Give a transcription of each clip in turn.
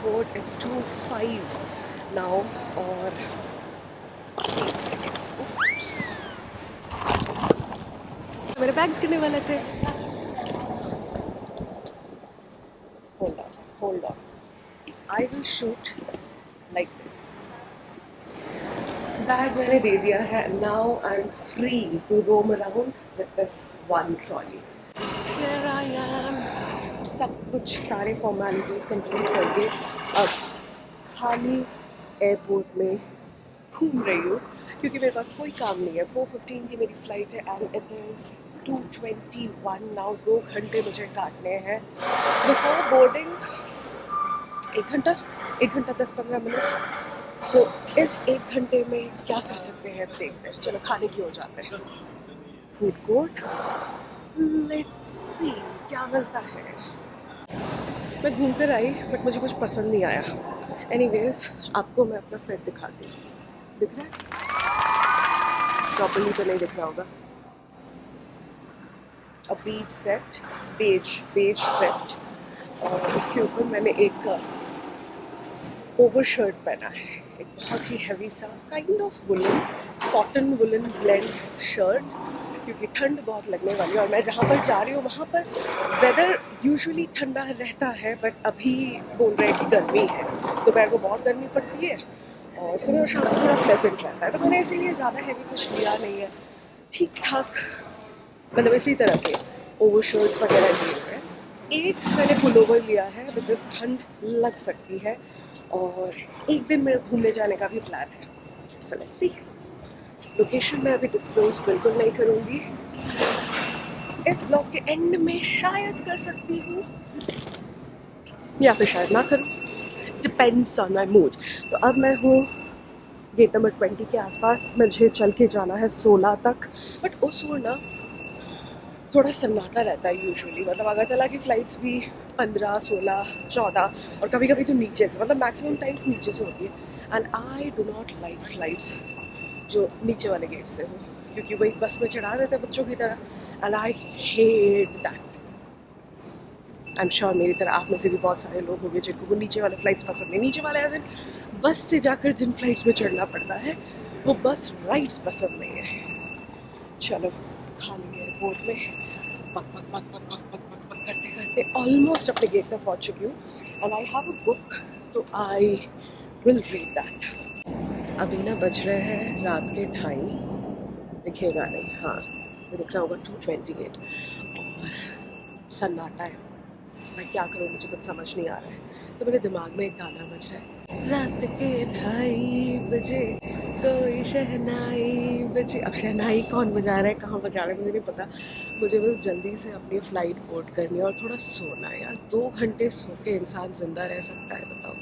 Airport. It's 2:05 now. और एक second, मेरे बैग्स गिरने वाले थे. Hold on. I will shoot like this. Bag मैंने दे दिया है. Now I am free to roam around with this one trolley. Here I am. सब कुछ सारे फॉर्मेलिटीज़ कंप्लीट करके अब खाली एयरपोर्ट में घूम रही हूँ क्योंकि मेरे पास कोई काम नहीं है. 4:15 की मेरी फ़्लाइट है एंड इट इज़ 2:21 नाउ. 2 घंटे मुझे काटने हैं बिफोर बोर्डिंग. 1 घंटा 10-15 मिनट. तो इस 1 घंटे में क्या कर सकते हैं देखते हैं. चलो खाने की हो जाते हैं. Food court. लेट्स सी क्या मिलता है. मैं घूम कर आई बट मुझे कुछ पसंद नहीं आया. एनीवेज आपको मैं अपना फिट दिखाती हूँ. दिख रहा है? प्रॉपर्ली तो नहीं दिख रहा होगा. अ बीच सेट, बेज सेट. और उसके ऊपर मैंने एक ओवर शर्ट पहना है. एक बहुत ही हैवी सा kind of woollen, cotton woollen blend shirt क्योंकि ठंड बहुत लगने वाली है. और मैं जहाँ पर जा रही हूँ वहाँ पर वेदर यूजुअली ठंडा रहता है बट अभी बोल रहे हैं कि गर्मी है. दोपहर को बहुत गर्मी पड़ती है और सुबह और शाम को थोड़ा प्लेजेंट रहता है. तो मैंने इसीलिए ज़्यादा हैवी कुछ लिया नहीं है. ठीक ठाक मतलब इसी तरह के ओवर शर्ट्स वगैरह लिए हुए हैं. एक मैंने पुलोवर लिया है बिकॉज ठंड लग सकती है और एक दिन मेरे घूमने जाने का भी प्लान है. So let's see. लोकेशन मैं अभी डिस्क्लोज बिल्कुल नहीं करूँगी. इस ब्लॉग के एंड में शायद कर सकती हूँ या फिर शायद ना करूँ. Depends on my mood. तो अब मैं हूँ गेट नंबर 20 के आसपास. मुझे चल के जाना है 16 तक. बट उस ओर ना थोड़ा सन्नाटा रहता है यूजुअली. मतलब अगरतला की फ़्लाइट्स भी 15, 16, 14 और कभी कभी तो नीचे से, मतलब मैक्सिमम टाइम्स नीचे से होती है. And I do not like flights जो नीचे वाले गेट से हो क्योंकि वही बस में चढ़ा देते हैं बच्चों की तरह. And I hate that. I am sure मेरी तरह आप में से भी बहुत सारे लोग होंगे जिनको वो नीचे वाले फ़्लाइट्स पसंद नहीं. नीचे वाले एज इन बस से जाकर जिन फ़्लाइट्स में चढ़ना पड़ता है वो बस राइड्स पसंद नहीं है. चलो खाली एयरपोर्ट में पक पक पक पक पक पक पक पक करते करते ऑलमोस्ट अपने गेट तक पहुंच चुकी हूँ. And I have a book तो आई विल रीड दैट. अभी ना बज रहे हैं रात के 2:30. दिखेगा नहीं, हाँ वो दिख रहा होगा 2:28 और सन्नाटा है. मैं क्या करूँ मुझे कुछ समझ नहीं आ रहा है. तो मेरे दिमाग में एक गाना बज रहा है. रात के 2:30 बजे कोई शहनाई बजे. अब शहनाई कौन बजा रहा है, कहाँ बजा रहा है मुझे नहीं पता. मुझे बस जल्दी से अपनी फ़्लाइट बोर्ड करनी है और थोड़ा सोना है यार. 2 घंटे सो के इंसान ज़िंदा रह सकता है बताओ.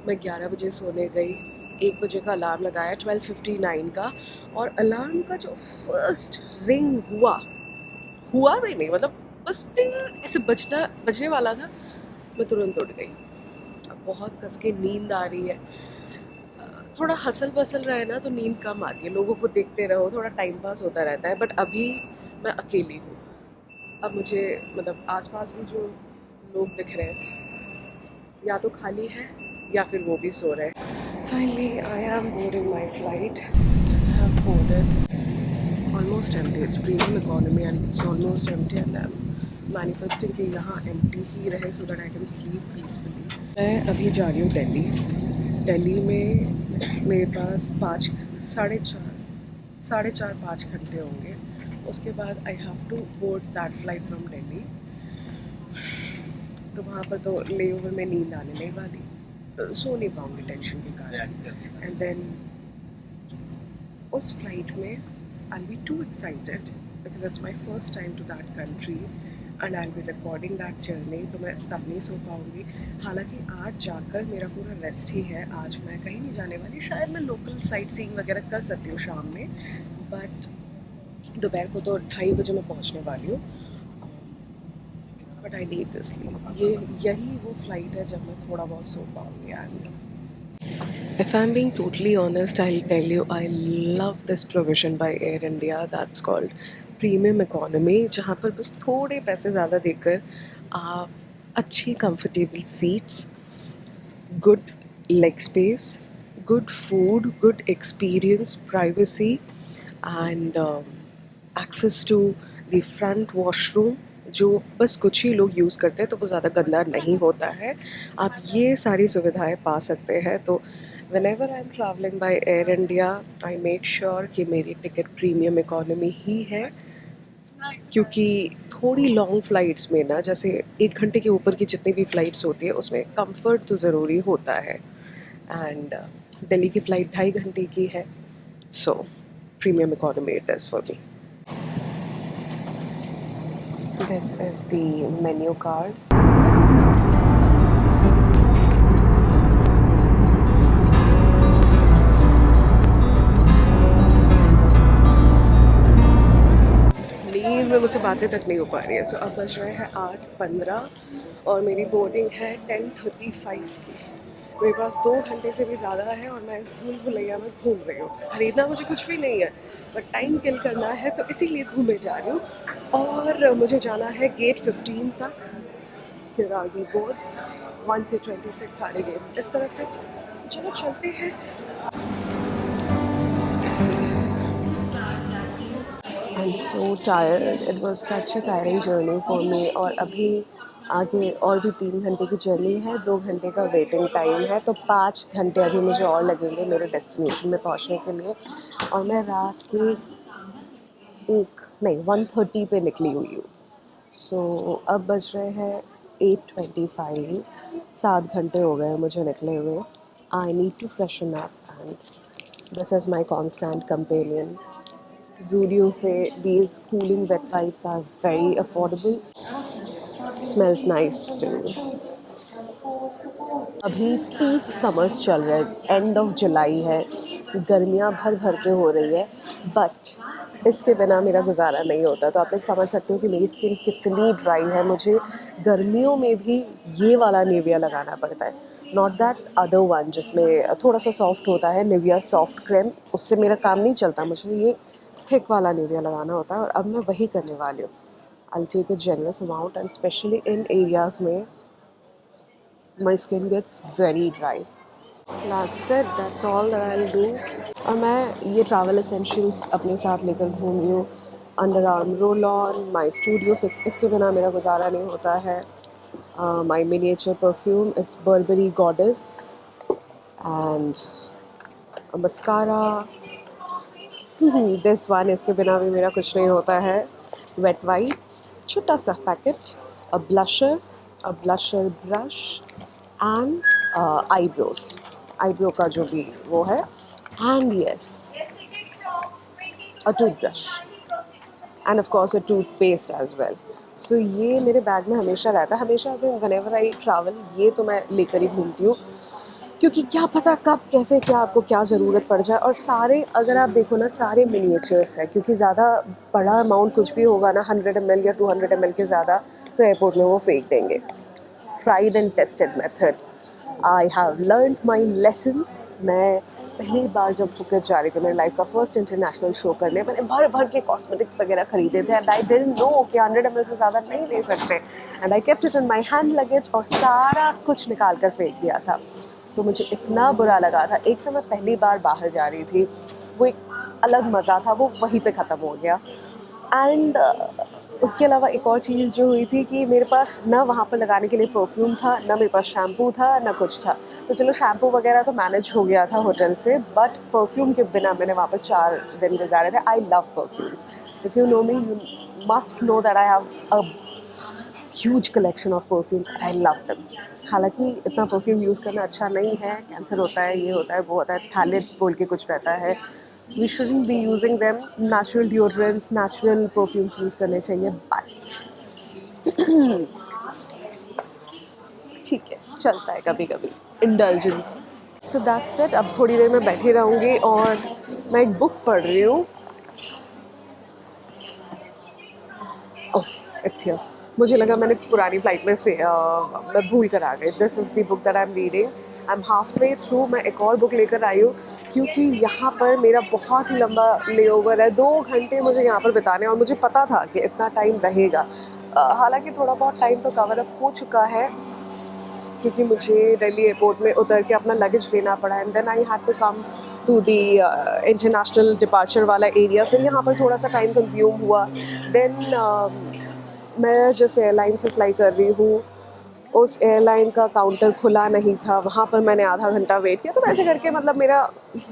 मैं 11 बजे सोने गई. 1 बजे का अलार्म लगाया 12:59 का. और अलार्म का जो फर्स्ट रिंग हुआ भी नहीं, मतलब बस टिंग ऐसे बजने वाला था. मैं तुरंत उठ गई. अब बहुत कस के नींद आ रही है. थोड़ा हसल बसल रहे ना तो नींद कम आती है. लोगों को देखते रहो थोड़ा टाइम पास होता रहता है. बट अभी मैं अकेली हूँ. अब मुझे मतलब आसपास भी जो लोग दिख रहे हैं या तो खाली है या फिर वो भी सो रहे हैं. Finally I am boarding my flight. Have boarded. Almost empty. It's premium economy and it's almost empty and I am manifesting कि यहाँ एम्प्टी ही रहे so that I can sleep peacefully. मैं अभी जा रही हूँ दिल्ली. दिल्ली में मेरे पास 4.5 घंटे होंगे. उसके बाद I have to board that flight from Delhi. तो वहाँ पर तो ले ओवर में नींद आने नहीं वाली. सो नहीं पाऊँगी टेंशन के कारण. एंड देन उस फ्लाइट में I will be too excited because it's my first time to that country and I will be recording that journey. तो मैं तब नहीं सो पाऊँगी. हालांकि आज जाकर मेरा पूरा रेस्ट ही है. आज मैं कहीं नहीं जाने वाली. शायद मैं लोकल साइट सीइंग वगैरह कर सकती हूँ शाम में. बट दोपहर को तो 2:30 बजे मैं पहुँचने वाली हूँ. But I need this sleep. यही वो फ्लाइट है जब मैं थोड़ा बहुत सो पाऊँगी. And if I'm being totally honest, I'll tell you I love this provision by Air India that's called premium economy. जहाँ पर बस थोड़े पैसे ज़्यादा देकर आप अच्छी comfortable seats good leg space, good food, good experience, privacy, and access to the front washroom जो बस कुछ ही लोग यूज़ करते हैं, तो वो ज़्यादा गंदा नहीं होता है। आप ये सारी सुविधाएं पा सकते हैं। तो whenever I am travelling by air India, I make sure कि मेरी टिकट प्रीमियम इकोनॉमी ही है, क्योंकि थोड़ी लॉन्ग फ़्लाइट्स में ना, जैसे 1 घंटे के ऊपर की जितनी भी फ़्लाइट्स होती है उसमें कंफर्ट तो ज़रूरी होता है। एंड दिल्ली की फ़्लाइट 2.5 घंटे की है, सो premium economy it is for me. This is the menu card. नींद में मुझसे बातें तक नहीं हो पा रही है। सो अब बज रहे हैं 8:15 और मेरी बोर्डिंग है 10:35 की। मेरे पास 2 घंटे से भी ज़्यादा है और मैं इस भूल भुलैया में घूम रही हूँ। खरीदना मुझे कुछ भी नहीं है, बट टाइम किल करना है, तो इसीलिए घूमे जा रही हूँ। और मुझे जाना है गेट 15 तक। फिर आगे बोर्ड्स 1 से 26 सारे गेट्स इस तरफ है। चलो चलते हैं। I am so tired, it was such a tiring journey for me. और अभी आगे और भी 3 घंटे की जर्नी है, 2 घंटे का वेटिंग टाइम है, तो 5 घंटे अभी मुझे और लगेंगे मेरे डेस्टिनेशन में पहुंचने के लिए। और मैं रात के 1:30 पे निकली हुई हूँ। सो अब बज रहे हैं 8:25। 7 घंटे हो गए मुझे निकले हुए। I need to freshen up and this is my constant companion. Zudio से these cooling wet wipes are very affordable. Smells nice too. अभी पीक समर्स चल रहा है, एंड ऑफ जुलाई है, गर्मियाँ भर भर के हो रही है, बट इसके बिना मेरा गुजारा नहीं होता। तो आप लोग समझ सकते हो कि मेरी स्किन कितनी ड्राई है। मुझे गर्मियों में भी ये वाला निविया लगाना पड़ता है, नॉट दैट अदर वन जिसमें थोड़ा सा सॉफ्ट होता है, निविया सॉफ्ट क्रीम, उससे मेरा काम नहीं चलता। मुझे ये थिक वाला निविया लगाना होता है और अब मैं वही करने वाली हूँ। I will take a generous amount and specially in areas में my skin gets very dry. That's it, that's all that I'll do. और मैं ये ट्रैवल एसेंशियल्स अपने साथ लेकर घूम रही हूँ। Under arm roll on, my studio fix, इसके बिना मेरा गुजारा नहीं होता है। माई miniature perfume, it's Barbari goddess, and mascara, this one, इसके बिना भी मेरा कुछ नहीं होता है। वेट वाइप्स, छोटा सा packet, a blusher brush, and eyebrows, eyebrow का जो भी वो है, and yes a toothbrush, and of course a toothpaste as well. So ये मेरे बैग में हमेशा रहता है, हमेशा से व्हेनेवर आई ट्रैवल ये तो मैं लेकर ही घूमती हूँ, क्योंकि क्या पता कब कैसे क्या आपको क्या ज़रूरत पड़ जाए। और सारे अगर आप देखो ना, सारे मिनिएचर्स हैं, क्योंकि ज़्यादा बड़ा अमाउंट कुछ भी होगा ना, 100 ml या 200 ml के ज़्यादा, तो एयरपोर्ट में वो फेंक देंगे। Tried and tested method, I have learn my lessons. मैं पहली बार जब फुकेत जा रही थी, मेरे लाइफ का फर्स्ट इंटरनेशनल शो करने, मैंने भर भर के कॉस्मेटिक्स वगैरह खरीदे थे एंड आई डिडंट नो कि 100 ml से ज़्यादा नहीं ले सकते। And I kept it in my hand luggage और सारा कुछ निकाल कर फेंक दिया था। तो मुझे इतना बुरा लगा था। एक तो मैं पहली बार बाहर जा रही थी, वो एक अलग मज़ा था, वो वहीं पे ख़त्म हो गया। एंड उसके अलावा एक और चीज़ जो हुई थी कि मेरे पास ना वहाँ पर लगाने के लिए परफ्यूम था, ना मेरे पास शैम्पू था, ना कुछ था। तो चलो शैम्पू वगैरह तो मैनेज हो गया था होटल से, बट परफ्यूम के बिना मैंने वहाँ पर 4 दिन गुजारे थे। I love perfumes, if you know me you must know that I have a huge collection of perfumes and I love them. हालांकि इतना परफ्यूम यूज़ करना अच्छा नहीं है, कैंसर होता है, ये होता है, वो होता है, थैलेट्स बोल के कुछ रहता है। We shouldn't be using them. Natural deodorants, natural perfumes use करने चाहिए, बट ठीक है, चलता है कभी कभी, इंडल्जेंस। So that's it. अब थोड़ी देर में बैठी रहूँगी और मैं एक बुक पढ़ रही हूँ। ओह, इट्स हियर। मुझे लगा मैंने पुरानी फ्लाइट में मैं भूल कर आ गई। This is the book that I am reading. I am half way through. मैं एक और बुक लेकर आई हूँ क्योंकि यहाँ पर मेरा बहुत ही लंबा लेओवर है। 2 घंटे मुझे यहाँ पर बिताने, और मुझे पता था कि इतना टाइम रहेगा। हालांकि थोड़ा बहुत टाइम तो कवर अप हो चुका है, क्योंकि मुझे दिल्ली एयरपोर्ट में उतर के अपना लगेज लेना पड़ा and then I had to come to the international departure वाला एरिया. फिर यहाँ पर थोड़ा सा टाइम कंज्यूम हुआ. देन मैं जिस एयरलाइन से फ्लाई कर रही हूँ उस एयरलाइन का काउंटर खुला नहीं था. वहाँ पर मैंने आधा घंटा वेट किया. तो वैसे करके मतलब मेरा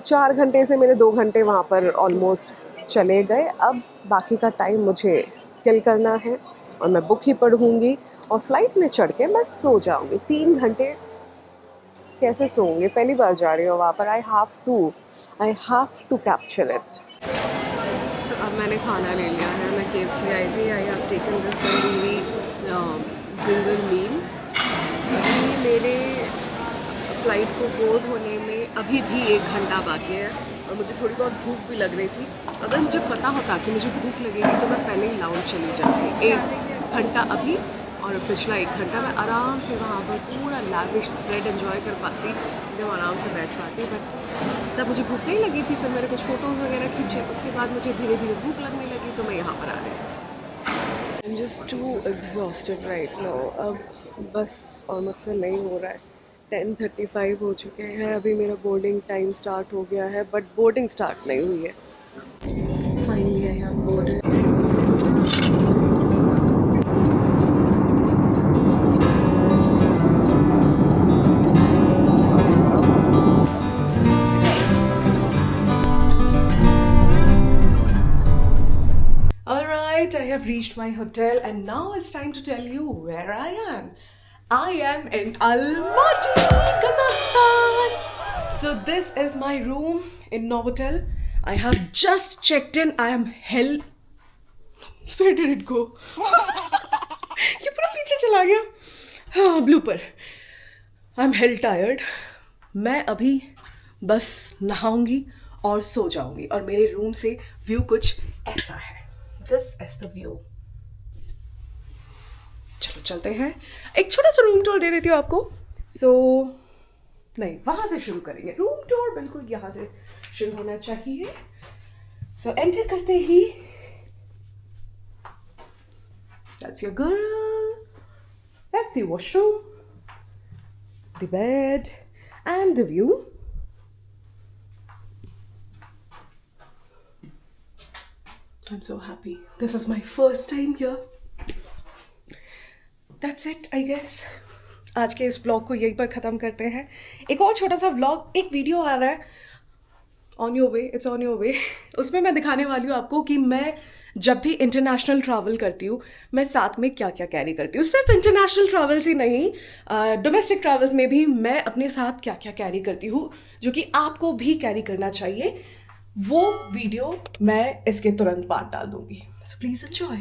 4 घंटे से मेरे 2 घंटे वहाँ पर ऑलमोस्ट चले गए. अब बाकी का टाइम मुझे किल करना है और मैं बुक ही पढ़ूँगी और फ्लाइट में चढ़ के मैं सो जाऊँगी. 3 घंटे कैसे सोऊंगी? पहली बार जा रही हूँ वहाँ पर. I have to capture it. So अब मैंने खाना ले लिया है. मैं KFC आई थी. I have taken this tandoori zinger meal. अभी मेरे फ़्लाइट को बोर्ड होने में अभी भी 1 घंटा बाकी है और मुझे थोड़ी बहुत भूख भी लग रही थी. अगर मुझे पता होता कि मुझे भूख लगेगी तो मैं पहले ही लाउंज चली जाती. 1 घंटा अभी और पिछला 1 घंटा मैं आराम से वहाँ पर पूरा लैविश स्प्रेड एंजॉय कर पाती, एकदम आराम से बैठ पाती. बट तब मुझे भूख नहीं लगी थी. फिर मैंने कुछ फ़ोटोज़ वगैरह खींचे. उसके बाद मुझे धीरे धीरे भूख लगने लगी तो मैं यहाँ पर आ गई. I am just too exhausted right now. अब बस और मुझसे नहीं हो रहा है. 10:35 हो चुके हैं. अभी मेरा बोर्डिंग टाइम स्टार्ट हो गया है बट बोर्डिंग स्टार्ट नहीं हुई है. Finally I have boarded. Alright, I have reached my hotel and now it's time to tell you where I am. I am in Almaty, Kazakhstan. So this is my room in Novotel. I have just checked in. I am hell. Where did it go? ये पूरा पीछे चला गया. Blooper. I'm hell tired. मैं अभी बस नहाऊंगी और सो जाऊंगी और मेरे रूम से व्यू कुछ ऐसा है. This is the view. चलो चलते हैं. एक छोटा सा रूम टूर दे देती हूँ आपको. नहीं, वहाँ से शुरू करेंगे. रूम टूर बिल्कुल यहाँ से शुरू होना चाहिए. एंटर करते ही that's your girl. That's the washroom, the bed and the view. I'm so happy. This is my first time here. That's it, I guess. आज के इस व्लॉग को यहीं पर ख़त्म करते हैं. एक और छोटा सा व्लॉग, एक वीडियो आ रहा है on your way. It's on your way. उसमें मैं दिखाने वाली हूँ आपको कि मैं जब भी इंटरनेशनल ट्रैवल करती हूँ मैं साथ में क्या क्या कैरी करती हूँ. सिर्फ इंटरनेशनल ट्रैवल्स ही नहीं, डोमेस्टिक ट्रैवल्स में भी मैं अपने साथ क्या क्या कैरी करती हूँ जो कि आपको भी कैरी करना चाहिए. वो वीडियो मैं इसके तुरंत बाद डाल दूँगी. So please enjoy.